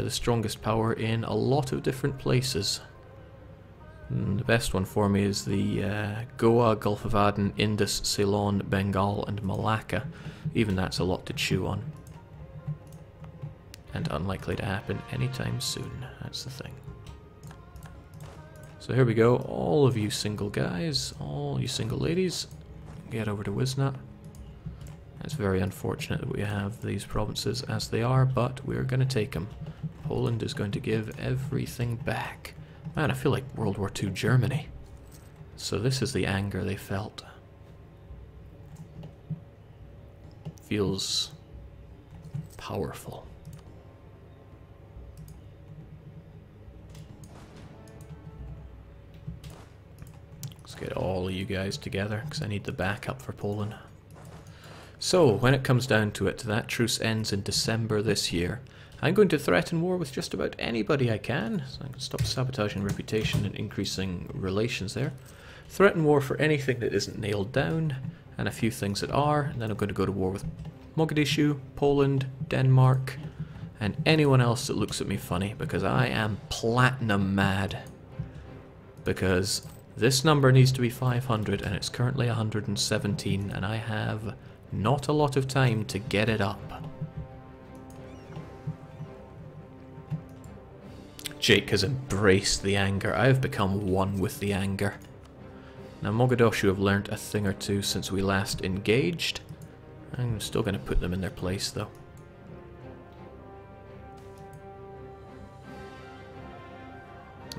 the strongest power in a lot of different places. The best one for me is the Goa, Gulf of Aden, Indus, Ceylon, Bengal and Malacca. Even that's a lot to chew on. And unlikely to happen anytime soon, that's the thing. So here we go, all of you single guys, all you single ladies, get over to Wisnat. It's very unfortunate that we have these provinces as they are, but we're going to take them. Poland is going to give everything back. Man, I feel like World War II Germany. So this is the anger they felt. Feels powerful. Let's get all of you guys together, because I need the backup for Poland. So, when it comes down to it, that truce ends in December this year. I'm going to threaten war with just about anybody I can, so I can stop sabotaging reputation and increasing relations there. Threaten war for anything that isn't nailed down, and a few things that are, and then I'm going to go to war with Mogadishu, Poland, Denmark, and anyone else that looks at me funny, because I am platinum mad. Because this number needs to be 500, and it's currently 117, and I have not a lot of time to get it up. Jake has embraced the anger. I have become one with the anger. Now Mogadishu have learnt a thing or two since we last engaged. I'm still going to put them in their place though.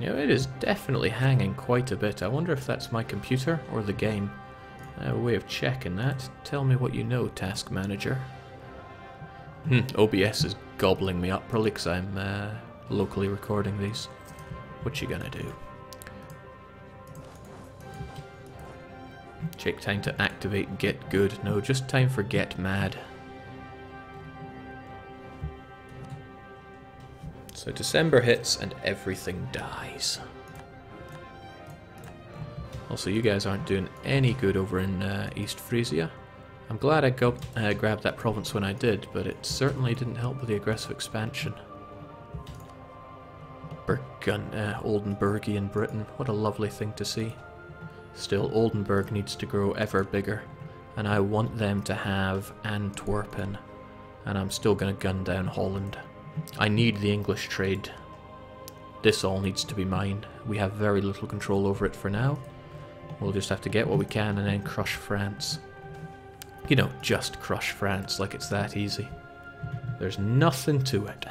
You know, it is definitely hanging quite a bit. I wonder if that's my computer or the game. I have a way of checking that. Tell me what you know, Task Manager. OBS is gobbling me up, probably because I'm locally recording these. What you gonna do? Jake, time to activate Get Good. No, just time for Get Mad. So December hits and everything dies. Also, you guys aren't doing any good over in East Frisia. I'm glad I grabbed that province when I did, but it certainly didn't help with the aggressive expansion. Oldenburgian Britain, what a lovely thing to see. Still, Oldenburg needs to grow ever bigger, and I want them to have Antwerpen, and I'm still going to gun down Holland. I need the English trade. This all needs to be mine. We have very little control over it for now. We'll just have to get what we can and then crush France. You know, just crush France, like it's that easy. There's nothing to it.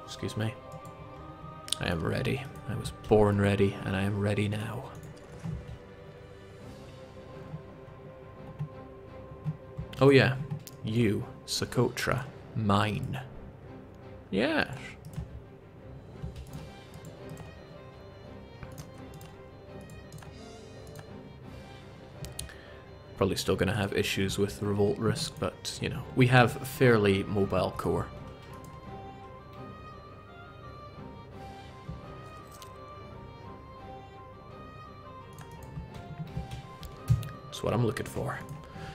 Excuse me. I am ready. I was born ready, and I am ready now. Oh yeah, you, Socotra, mine. Yes. Probably still going to have issues with revolt risk, but, you know, we have a fairly mobile core. That's what I'm looking for.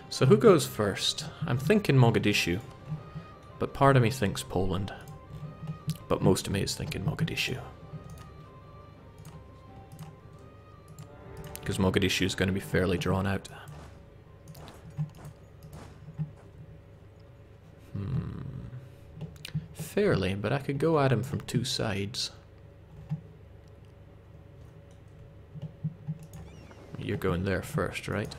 So who goes first? I'm thinking Mogadishu, but part of me thinks Poland. But most of me is thinking Mogadishu. Because Mogadishu is going to be fairly drawn out. Fairly, but I could go at him from two sides. You're going there first, right?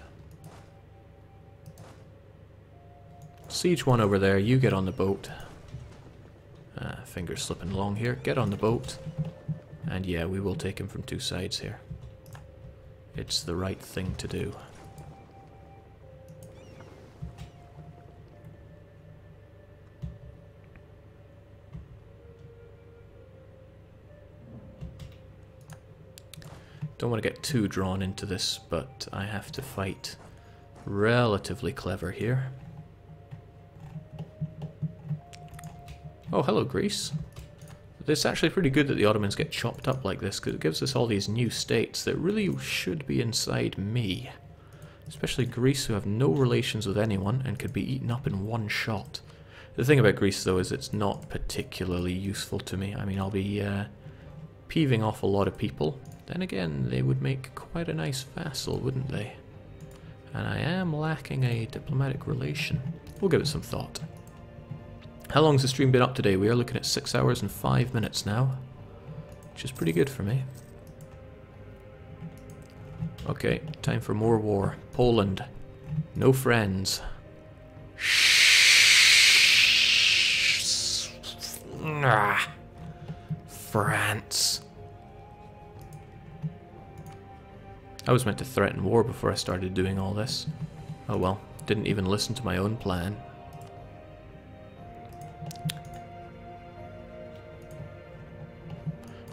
Siege one over there, you get on the boat. Fingers slipping along here. Get on the boat. And yeah, we will take him from two sides here. It's the right thing to do. Don't want to get too drawn into this, but I have to fight relatively clever here. Oh, hello Greece. It's actually pretty good that the Ottomans get chopped up like this, because it gives us all these new states that really should be inside me. Especially Greece, who have no relations with anyone and could be eaten up in one shot. The thing about Greece, though, is it's not particularly useful to me. I mean, I'll be peeving off a lot of people. Then again, they would make quite a nice vassal, wouldn't they? And I am lacking a diplomatic relation. We'll give it some thought. How long's the stream been up today? We are looking at 6 hours and 5 minutes now, which is pretty good for me. Okay, time for more war. Poland. No friends. France. I was meant to threaten war before I started doing all this. Oh well, didn't even listen to my own plan.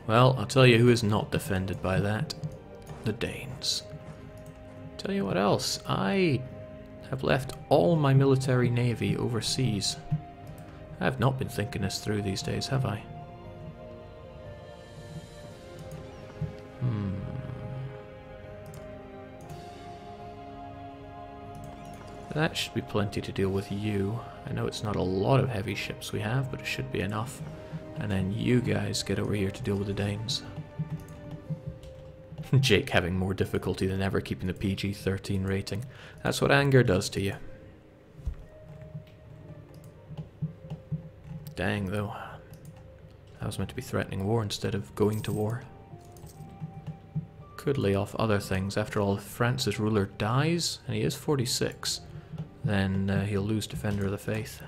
Well, I'll tell you who is not defended by that. The Danes. Tell you what else, I have left all my military navy overseas. I have not been thinking this through these days, have I? That should be plenty to deal with you. I know it's not a lot of heavy ships we have, but it should be enough. And then you guys get over here to deal with the Danes. Jake having more difficulty than ever keeping the PG-13 rating. That's what anger does to you. Dang, though. I was meant to be threatening war instead of going to war. Could lay off other things. After all, if France's ruler dies, and he is 46, then he'll lose Defender of the Faith.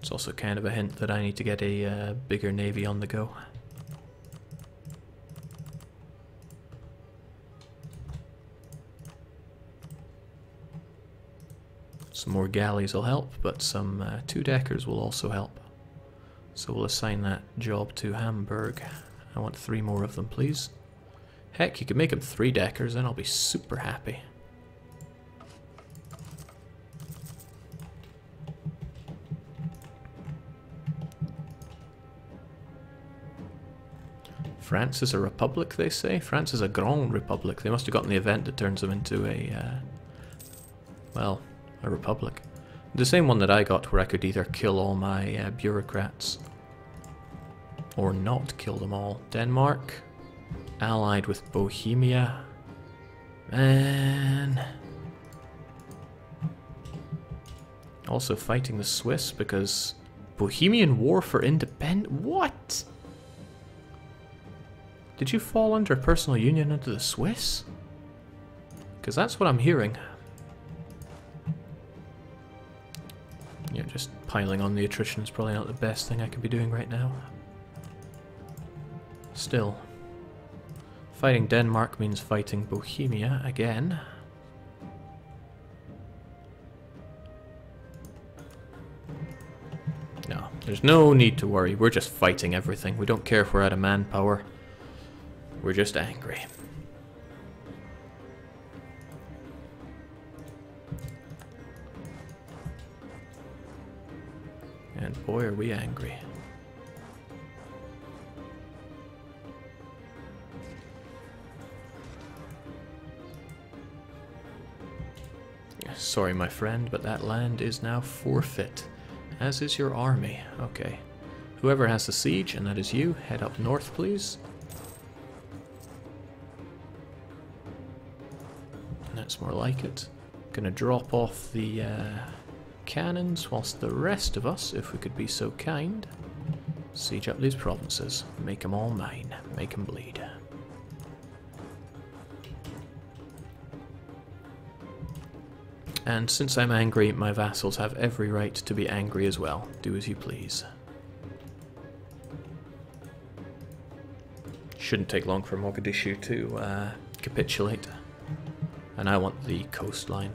It's also kind of a hint that I need to get a bigger navy on the go. Some more galleys will help, but some two-deckers will also help. So we'll assign that job to Hamburg. I want 3 more of them, please. Heck, you could make them 3-deckers, then I'll be super happy. France is a republic, they say? France is a Grand Republic. They must have gotten the event that turns them into a, well, a republic. The same one that I got, where I could either kill all my bureaucrats or not kill them all. Denmark, allied with Bohemia. Man. Also fighting the Swiss because Bohemian War for Independence. What? Did you fall under personal union into the Swiss? Because that's what I'm hearing. Yeah, just piling on the attrition is probably not the best thing I could be doing right now. Still. Fighting Denmark means fighting Bohemia again. No, there's no need to worry. We're just fighting everything. We don't care if we're out of manpower. We're just angry. And boy, are we angry. Sorry, my friend, but that land is now forfeit, as is your army. Okay. Whoever has the siege, and that is you, head up north, please. That's more like it. Gonna drop off the cannons, whilst the rest of us, if we could be so kind, siege up these provinces. Make them all mine. Make them bleed. And since I'm angry, my vassals have every right to be angry as well. Do as you please. Shouldn't take long for Mogadishu to capitulate. And I want the coastline.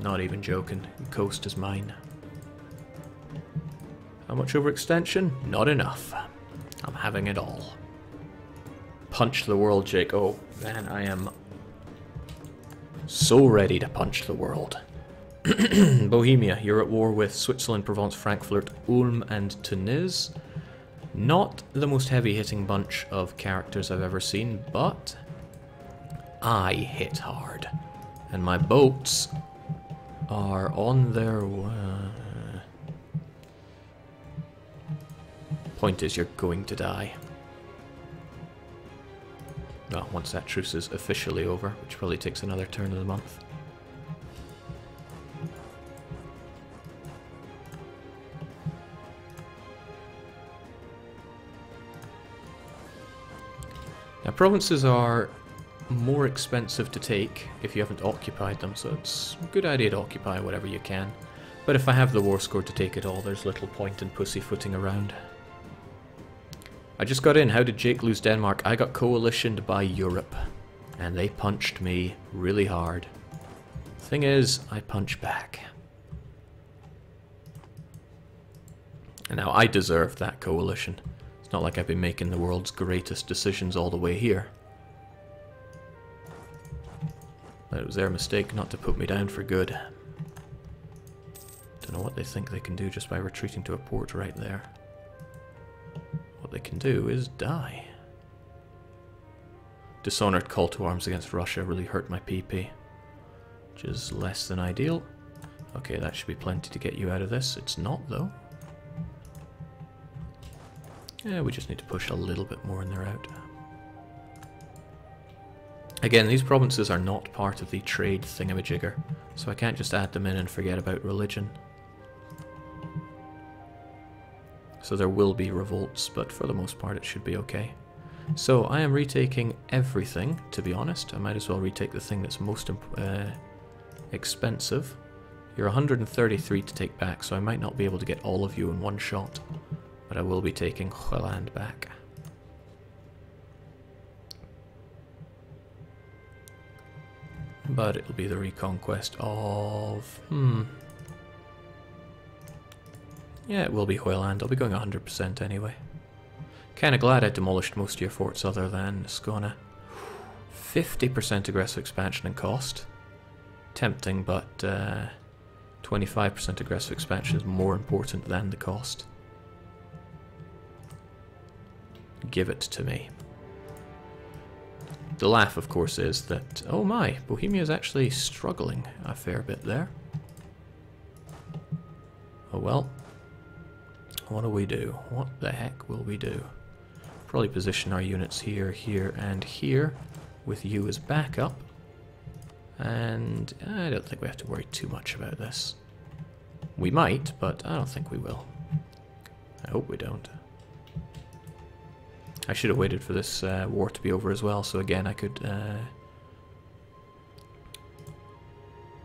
Not even joking. The coast is mine. How much overextension? Not enough. I'm having it all. Punch the world, Jake. Oh, man, I am so ready to punch the world. Bohemia, you're at war with Switzerland, Provence, Frankfurt, Ulm and Tunis. Not the most heavy-hitting bunch of characters I've ever seen, but I hit hard. And my boats are on their point is, you're going to die. Well, once that truce is officially over, which probably takes another turn of the month. Now, provinces are more expensive to take if you haven't occupied them, so it's a good idea to occupy whatever you can. But if I have the war score to take it all, there's little point in pussyfooting around. I just got in. How did Jake lose Denmark? I got coalitioned by Europe, and they punched me really hard. Thing is, I punch back. And now I deserve that coalition. It's not like I've been making the world's greatest decisions all the way here. But it was their mistake not to put me down for good. Don't know what they think they can do just by retreating to a port right there. What they can do is die. Dishonored call to arms against Russia really hurt my PP, which is less than ideal. Okay, that should be plenty to get you out of this. It's not, though. Yeah, we just need to push a little bit more and they're out. Again, these provinces are not part of the trade thingamajigger, so I can't just add them in and forget about religion. So there will be revolts, but for the most part it should be okay. So I am retaking everything, to be honest. I might as well retake the thing that's most expensive. You're 133 to take back, so I might not be able to get all of you in one shot. But I will be taking Holland back. But it'll be the reconquest of... Yeah, it will be Hoyland. I'll be going 100% anyway. Kinda glad I demolished most of your forts other than Skåne. 50% aggressive expansion and cost. Tempting, but 25% aggressive expansion is more important than the cost. Give it to me. The laugh, of course, is that, oh my, Bohemia is actually struggling a fair bit there. Oh well. What do we do? What the heck will we do? Probably position our units here, here, and here, with you as backup. And I don't think we have to worry too much about this. We might, but I don't think we will. I hope we don't. I should have waited for this war to be over as well, so again I could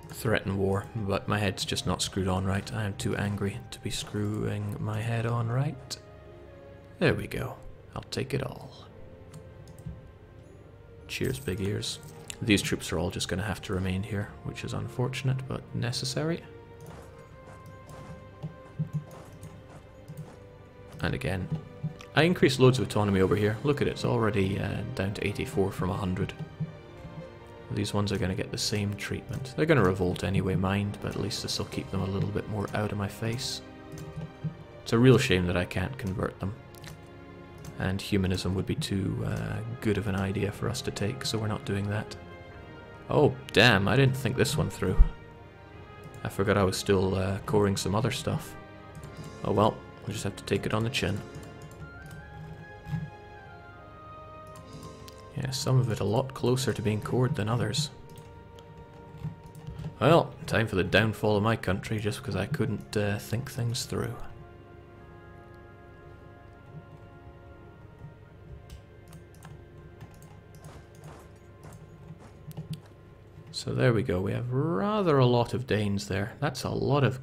threaten war, but my head's just not screwed on right. I am too angry to be screwing my head on right. There we go. I'll take it all. Cheers, big ears. These troops are all just going to have to remain here, which is unfortunate, but necessary. And again, I increased loads of autonomy over here. Look at it, it's already down to 84 from 100. These ones are going to get the same treatment. They're going to revolt anyway, mind, but at least this will keep them a little bit more out of my face. It's a real shame that I can't convert them. And humanism would be too good of an idea for us to take, so we're not doing that. Oh, damn, I didn't think this one through. I forgot I was still coring some other stuff. Oh well, we'll just have to take it on the chin. Yeah, some of it a lot closer to being cored than others. Well, time for the downfall of my country just because I couldn't think things through. So there we go, we have rather a lot of Danes there. That's a lot of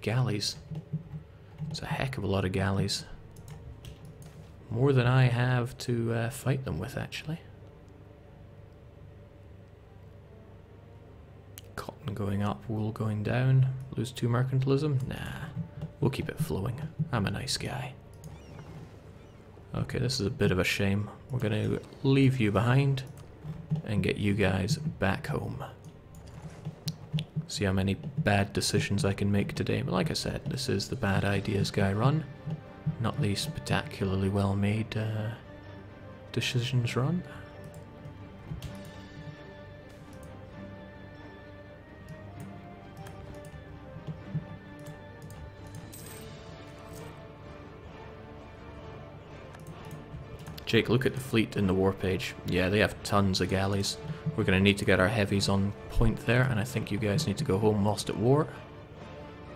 galleys. It's a heck of a lot of galleys. More than I have to fight them with, actually. Cotton going up, wool going down. Lose 2 mercantilism? Nah, we'll keep it flowing. I'm a nice guy. Okay, this is a bit of a shame. We're going to leave you behind and get you guys back home. See how many bad decisions I can make today. But like I said, this is the Bad Ideas Guy run, not the spectacularly well made decisions run. Jake, look at the fleet in the war page. Yeah, they have tons of galleys. We're going to need to get our heavies on point there, and I think you guys need to go home lost at war.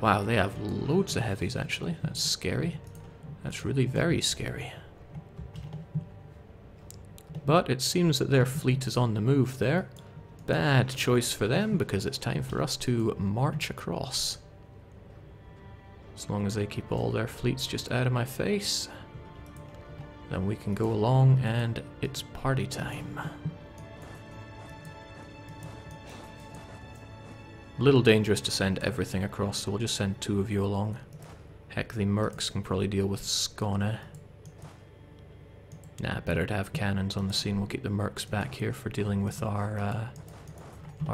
Wow, they have loads of heavies actually. That's scary. That's really very scary. But it seems that their fleet is on the move there. Bad choice for them, because it's time for us to march across. As long as they keep all their fleets just out of my face, then we can go along and it's party time. A little dangerous to send everything across, so we'll just send 2 of you along. Heck, the mercs can probably deal with Skåne. Nah, better to have cannons on the scene. We'll keep the mercs back here for dealing with our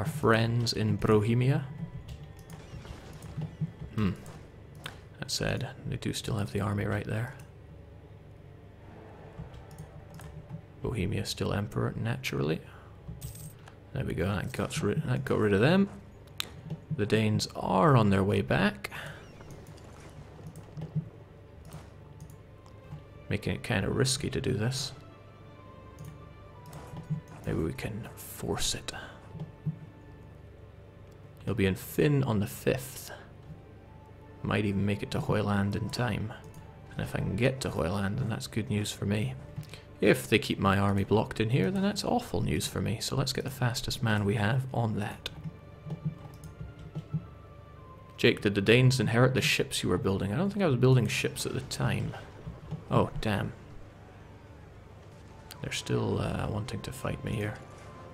friends in Bohemia. That said, they do still have the army right there. Bohemia still emperor, naturally. There we go, that got rid of them. The Danes are on their way back. Making it kind of risky to do this. Maybe we can force it. He'll be in Finn on the 5th. Might even make it to Hoyland in time. And if I can get to Hoyland, then that's good news for me. If they keep my army blocked in here, then that's awful news for me. So let's get the fastest man we have on that. Jake, did the Danes inherit the ships you were building? I don't think I was building ships at the time. Oh, damn. They're still wanting to fight me here.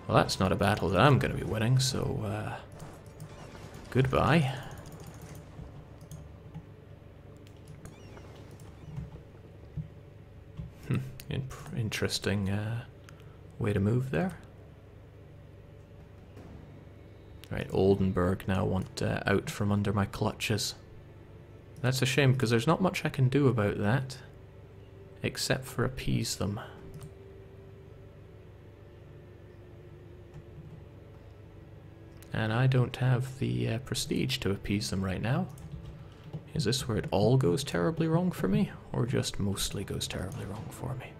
Well, that's not a battle that I'm going to be winning, so goodbye. Interesting way to move there. Right, Oldenburg now want out from under my clutches. That's a shame, because there's not much I can do about that, except for appease them. And I don't have the prestige to appease them right now. Is this where it all goes terribly wrong for me, or just mostly goes terribly wrong for me?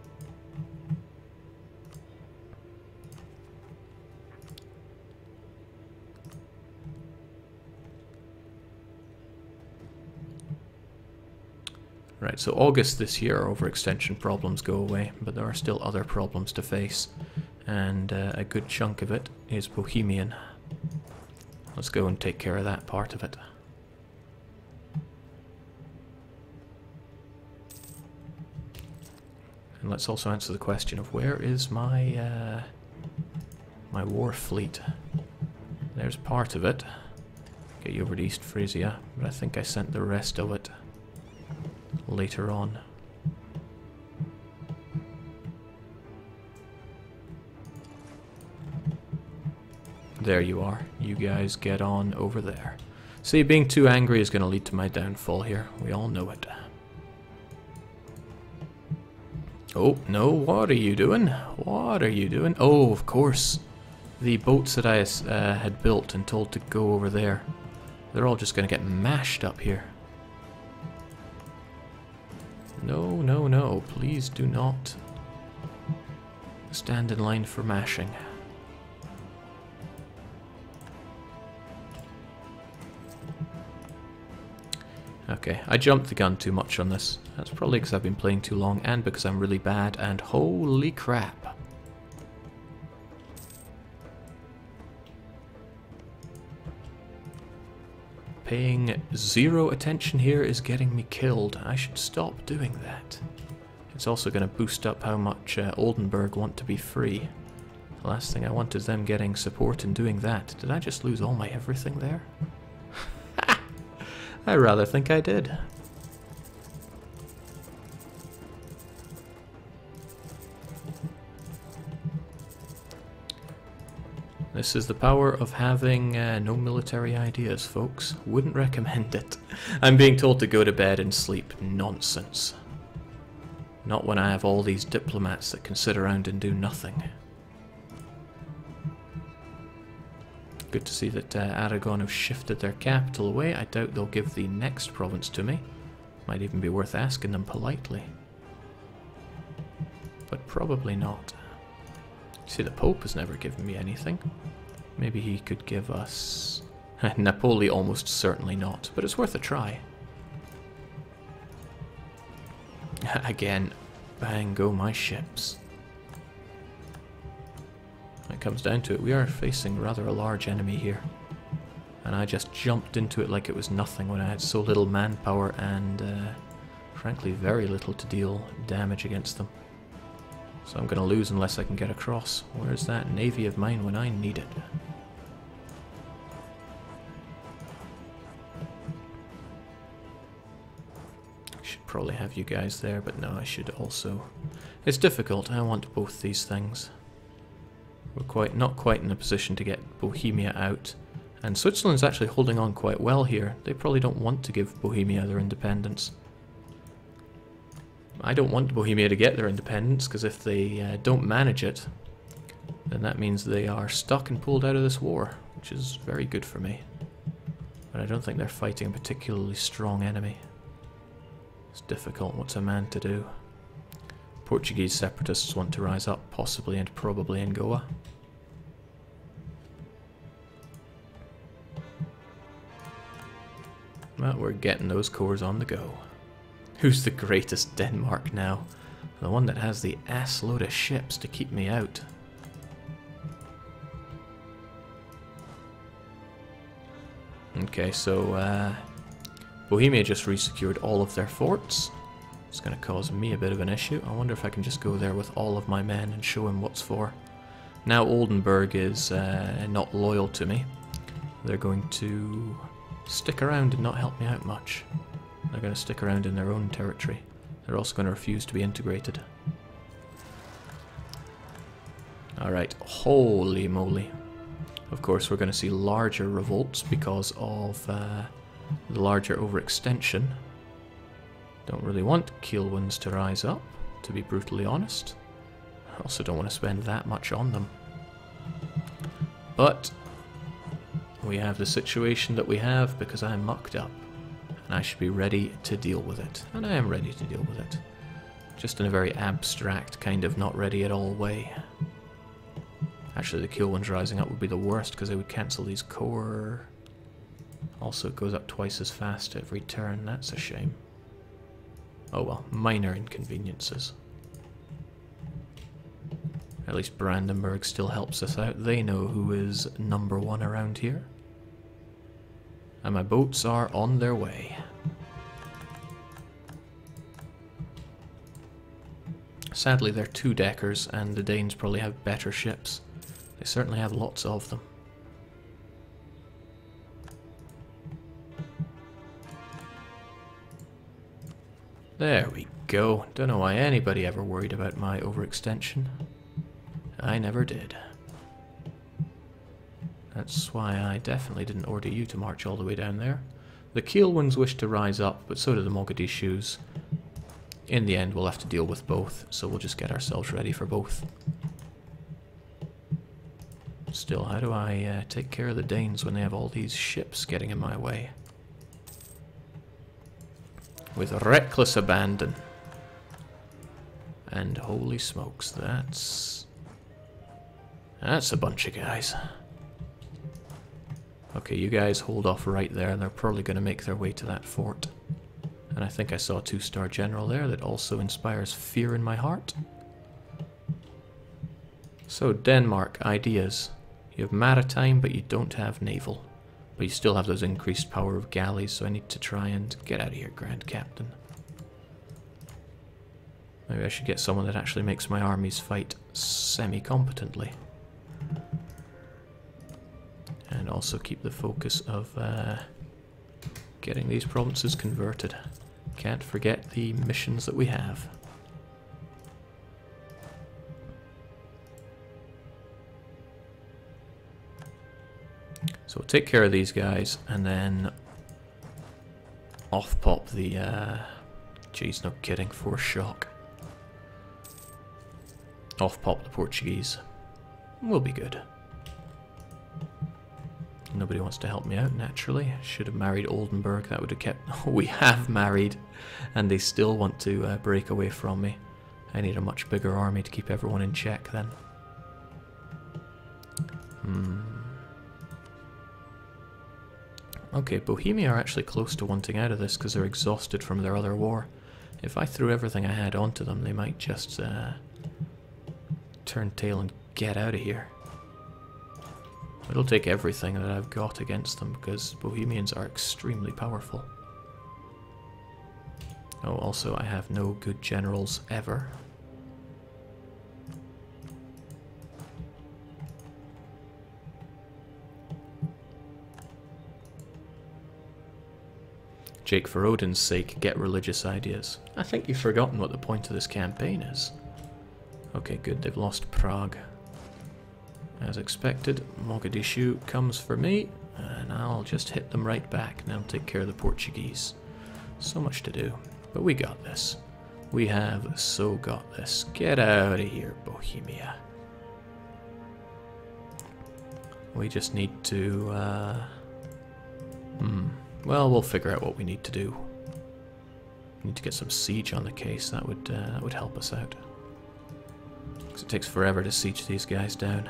Right, so August this year, overextension problems go away, but there are still other problems to face, and a good chunk of it is Bohemian. Let's go and take care of that part of it. And let's also answer the question of where is my my war fleet. There's part of it. Get you over to East Frisia, but I think I sent the rest of it later on. There you are. You guys get on over there. See, being too angry is going to lead to my downfall here. We all know it. Oh, no, what are you doing? What are you doing? Oh, of course. The boats that I had built and told to go over there, they're all just going to get mashed up here. No, no, no. Please do not stand in line for mashing. Okay, I jumped the gun too much on this. That's probably because I've been playing too long and because I'm really bad, and holy crap. Paying zero attention here is getting me killed. I should stop doing that. It's also going to boost up how much Oldenburg want to be free. The last thing I want is them getting support and doing that. Did I just lose all my everything there? I rather think I did. This This is the power of having no military ideas, folks. Wouldn't recommend it. I'm being told to go to bed and sleep. Nonsense. Not when I have all these diplomats that can sit around and do nothing. Good to see that Aragon have shifted their capital away. I doubt they'll give the next province to me. Might even be worth asking them politely. But probably not. See, the Pope has never given me anything. Maybe he could give us... Napoli almost certainly not, but it's worth a try. Again, bang go my ships. When it comes down to it, we are facing rather a large enemy here. And I just jumped into it like it was nothing when I had so little manpower and, frankly, very little to deal damage against them. So I'm going to lose unless I can get across. Where's that navy of mine when I need it? Should probably have you guys there, but no, I should also... It's difficult. I want both these things. We're not quite in a position to get Bohemia out. And Switzerland's actually holding on quite well here. They probably don't want to give Bohemia their independence. I don't want Bohemia to get their independence, because if they don't manage it, then that means they are stuck and pulled out of this war, which is very good for me. But I don't think they're fighting a particularly strong enemy. It's difficult. What's a man to do? Portuguese separatists want to rise up, possibly and probably in Goa. Well, we're getting those cores on the go. Who's the greatest Denmark now? The one that has the ass load of ships to keep me out. Okay, so Bohemia just resecured all of their forts. It's going to cause me a bit of an issue. I wonder if I can just go there with all of my men and show him what's for. Now Oldenburg is not loyal to me. They're going to stick around and not help me out much. They're going to stick around in their own territory. They're also going to refuse to be integrated. Alright, holy moly. Of course, we're going to see larger revolts because of the larger overextension. Don't really want Kielwins to rise up, to be brutally honest. I also don't want to spend that much on them. But we have the situation that we have because I'm mucked up. And I should be ready to deal with it. And I am ready to deal with it. Just in a very abstract, kind of not ready at all way. Actually, the Kielwins rising up would be the worst because they would cancel these core. Also, it goes up twice as fast every turn. That's a shame. Oh well, minor inconveniences. At least Brandenburg still helps us out. They know who is number one around here. And my boats are on their way. Sadly, they're two-deckers, and the Danes probably have better ships. They certainly have lots of them. There we go. Don't know why anybody ever worried about my overextension. I never did. That's why I definitely didn't order you to march all the way down there. The Kielwins wish to rise up, but so do the Mogadishus. In the end, we'll have to deal with both, so we'll just get ourselves ready for both. Still, how do I take care of the Danes when they have all these ships getting in my way? With reckless abandon. And holy smokes, that's a bunch of guys. Okay, you guys hold off right there, and they're probably going to make their way to that fort. And I think I saw a 2-star general there that also inspires fear in my heart. So, Denmark, ideas. You have maritime, but you don't have naval. But you still have those increased power of galleys, so I need to try and get out of here, Grand Captain. Maybe I should get someone that actually makes my armies fight semi-competently. And also keep the focus of getting these provinces converted. Can't forget the missions that we have. So we'll take care of these guys, and then off pop the, geez, no kidding, force shock. Off pop the Portuguese. We'll be good. Nobody wants to help me out, naturally. Should have married Oldenburg, that would have kept... we have married, and they still want to break away from me. I need a much bigger army to keep everyone in check then. Okay, Bohemia are actually close to wanting out of this because they're exhausted from their other war. If I threw everything I had onto them, they might just turn tail and get out of here. It'll take everything that I've got against them because Bohemians are extremely powerful. Oh, also I have no good generals ever. Jake, for Odin's sake, get religious ideas. I think you've forgotten what the point of this campaign is. Okay, good, they've lost Prague. As expected, Mogadishu comes for me, and I'll just hit them right back, and I'll take care of the Portuguese. So much to do, but we got this. We have so got this. Get out of here, Bohemia. We just need to, well, we'll figure out what we need to do. We need to get some siege on the case, that would help us out. Because it takes forever to siege these guys down.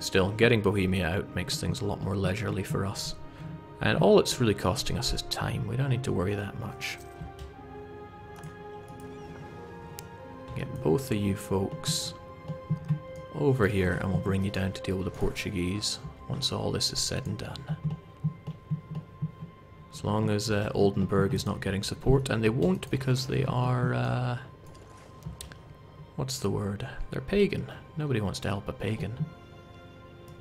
Still, getting Bohemia out makes things a lot more leisurely for us. And all it's really costing us is time. We don't need to worry that much. Get both of you folks over here and we'll bring you down to deal with the Portuguese once all this is said and done. As long as Oldenburg is not getting support, and they won't because they are... what's the word? They're pagan. Nobody wants to help a pagan.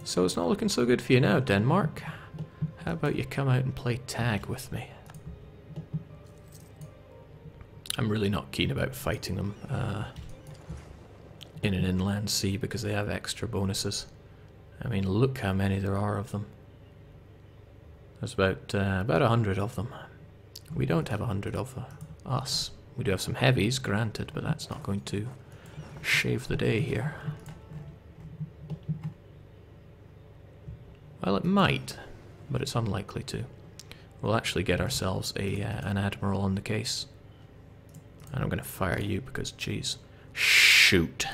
So it's not looking so good for you now, Denmark. How about you come out and play tag with me? I'm really not keen about fighting them in an inland sea because they have extra bonuses. I mean, look how many there are of them. There's about 100 of them. We don't have 100 of us. We do have some heavies, granted, but that's not going to shave the day here. Well, it might, but it's unlikely to. We'll actually get ourselves an admiral on the case. And I'm going to fire you because, geez. Shoot.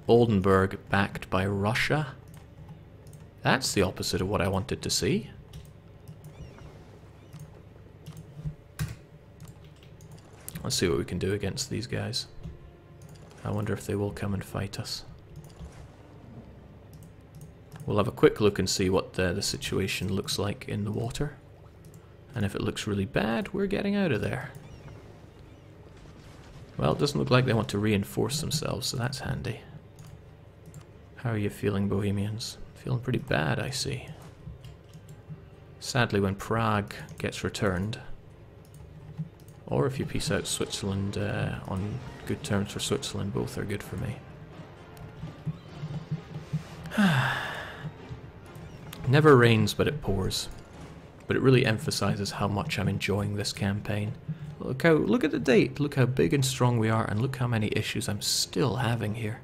Oldenburg backed by Russia? That's the opposite of what I wanted to see. Let's see what we can do against these guys. I wonder if they will come and fight us. We'll have a quick look and see what the situation looks like in the water. And if it looks really bad, we're getting out of there. Well, it doesn't look like they want to reinforce themselves, so that's handy. How are you feeling, Bohemians? Feeling pretty bad, I see. Sadly, when Prague gets returned, or if you peace out Switzerland on good terms for Switzerland, both are good for me. Never rains, but it pours. But it really emphasizes how much I'm enjoying this campaign. Look at the date, look how big and strong we are, and look how many issues I'm still having here.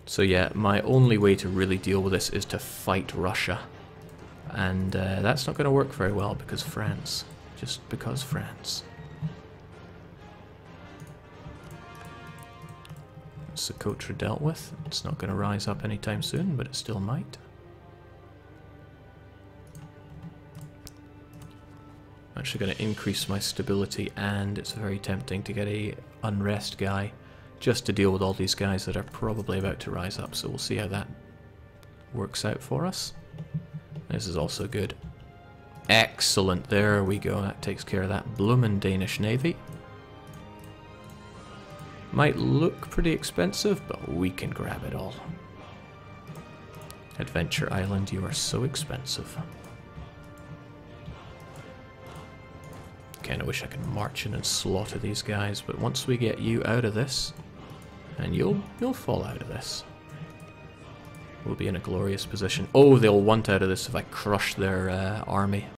So yeah, my only way to really deal with this is to fight Russia. And that's not going to work very well because France. Just because France. Socotra dealt with. It's not going to rise up anytime soon, but it still might. I'm actually going to increase my stability, and it's very tempting to get a unrest guy just to deal with all these guys that are probably about to rise up, so we'll see how that works out for us. This is also good. Excellent, there we go, that takes care of that bloomin' Danish navy. Might look pretty expensive, but we can grab it all. Adventure Island, you are so expensive. Kinda wish I could march in and slaughter these guys, but once we get you out of this, and you'll fall out of this. we'll be in a glorious position. Oh, they'll want out of this if I crush their army.